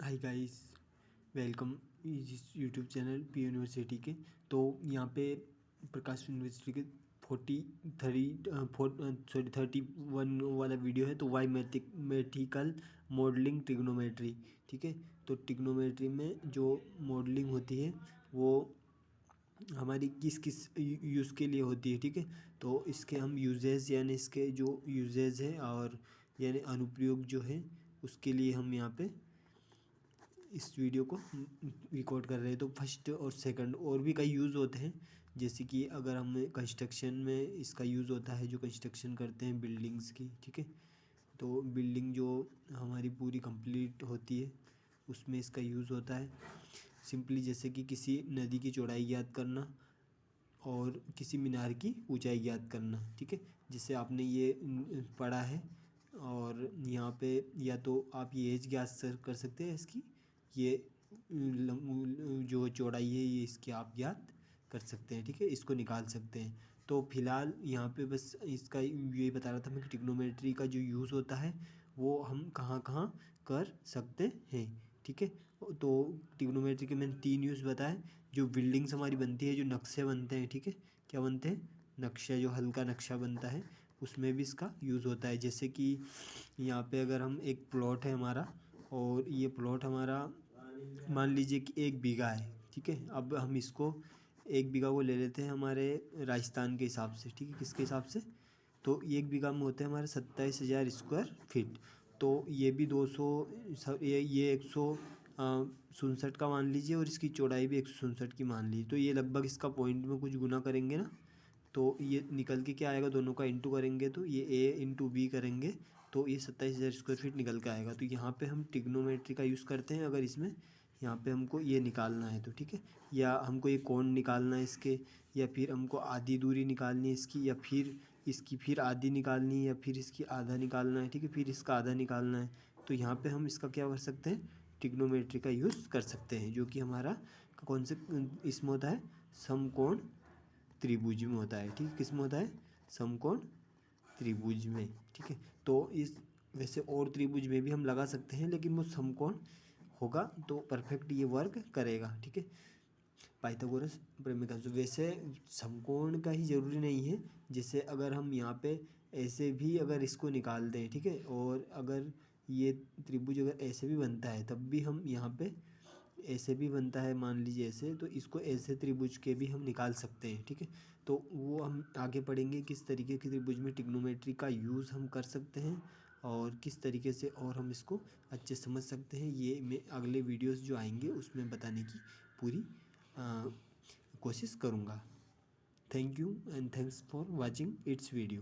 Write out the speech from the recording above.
Hi guys, welcome इस YouTube channel P university के। तो यहाँ पे प्रकाश यूनिवर्सिटी के 31 वाला वीडियो है। तो वाई मैथमेटिकल मॉडलिंग ट्रिग्नोमेट्री, ठीक है। तो ट्रिग्नोमेट्री में जो मॉडलिंग होती है वो हमारी किस किस यूज़ के लिए होती है, ठीक है। तो इसके हम यूजेस यानी इसके जो यूजेस है और यानी अनुप्रयोग जो है उसके लिए हम यहाँ पे इस वीडियो को रिकॉर्ड कर रहे हैं। तो फर्स्ट और सेकंड और भी कई यूज़ होते हैं, जैसे कि अगर हम कंस्ट्रक्शन में इसका यूज़ होता है, जो कंस्ट्रक्शन करते हैं बिल्डिंग्स की, ठीक है। तो बिल्डिंग जो हमारी पूरी कंप्लीट होती है उसमें इसका यूज़ होता है। सिंपली जैसे कि किसी नदी की चौड़ाई ज्ञात करना और किसी मीनार की ऊंचाई ज्ञात करना, ठीक है। जिससे आपने ये पढ़ा है। और यहाँ पे या तो आप ये एज ज्ञात कर सकते हैं इसकी, ये जो चौड़ाई है ये इसकी आप ज्ञात कर सकते हैं, ठीक है। इसको निकाल सकते हैं। तो फिलहाल यहाँ पे बस इसका यही बता रहा था मैं कि ट्रिग्नोमेट्री का जो यूज़ होता है वो हम कहाँ कहाँ कर सकते हैं, ठीक है। तो ट्रिग्नोमेट्री के मैंने 3 यूज़ बताए। जो बिल्डिंग्स हमारी बनती है, जो नक्शे बनते हैं, ठीक है। क्या बनते हैं? नक्शा, जो हल्का नक्शा बनता है उसमें भी इसका यूज़ होता है। जैसे कि यहाँ पे अगर हम एक प्लॉट है हमारा और ये प्लॉट हमारा मान लीजिए कि 1 बीघा है, ठीक है। अब हम इसको 1 बीघा को ले लेते हैं हमारे राजस्थान के हिसाब से, ठीक है। किसके हिसाब से? तो 1 बीघा में होते हैं हमारे 27,000 स्क्वायर फीट। तो ये भी 200, ये 167 का मान लीजिए और इसकी चौड़ाई भी 167 की मान लीजिए। तो ये लगभग इसका पॉइंट में कुछ गुना करेंगे ना, तो ये निकल के क्या आएगा, दोनों का इंटू करेंगे तो ये ए इंटू बी करेंगे तो ये 27,000 स्क्वायर फीट निकल के आएगा। तो यहाँ पे हम ट्रिग्नोमेट्री का यूज़ करते हैं अगर इसमें यहाँ पे हमको ये निकालना है तो, ठीक है। या हमको ये कोण निकालना है इसके, या फिर हमको आधी दूरी निकालनी है इसकी, या फिर इसकी फिर आधी निकालनी है, या फिर इसकी आधा निकालना है, ठीक है। फिर इसका आधा निकालना है। तो यहाँ पे हम इसका क्या कर सकते हैं, ट्रिग्नोमेट्री का यूज़ कर सकते हैं, जो कि हमारा कौन से इसमें होता है, समकोण त्रिभुज में होता है, ठीक है। किस में होता है? समकोण त्रिभुज में, ठीक है। तो इस वैसे और त्रिभुज में भी हम लगा सकते हैं, लेकिन वो समकोण होगा तो परफेक्ट ये वर्क करेगा, ठीक है। पाइथागोरस प्रमेय। वैसे समकोण का ही ज़रूरी नहीं है। जैसे अगर हम यहाँ पे ऐसे भी अगर इसको निकाल दें, ठीक है, और अगर ये त्रिभुज अगर ऐसे भी बनता है तब भी हम यहाँ पे ऐसे भी बनता है मान लीजिए ऐसे, तो इसको ऐसे त्रिभुज के भी हम निकाल सकते हैं, ठीक है। तो वो हम आगे पढ़ेंगे किस तरीके के त्रिभुज में ट्रिग्नोमेट्री का यूज़ हम कर सकते हैं और किस तरीके से और हम इसको अच्छे समझ सकते हैं। ये मैं अगले वीडियोस जो आएंगे उसमें बताने की पूरी कोशिश करूँगा। Thank you and thanks for watching it's video.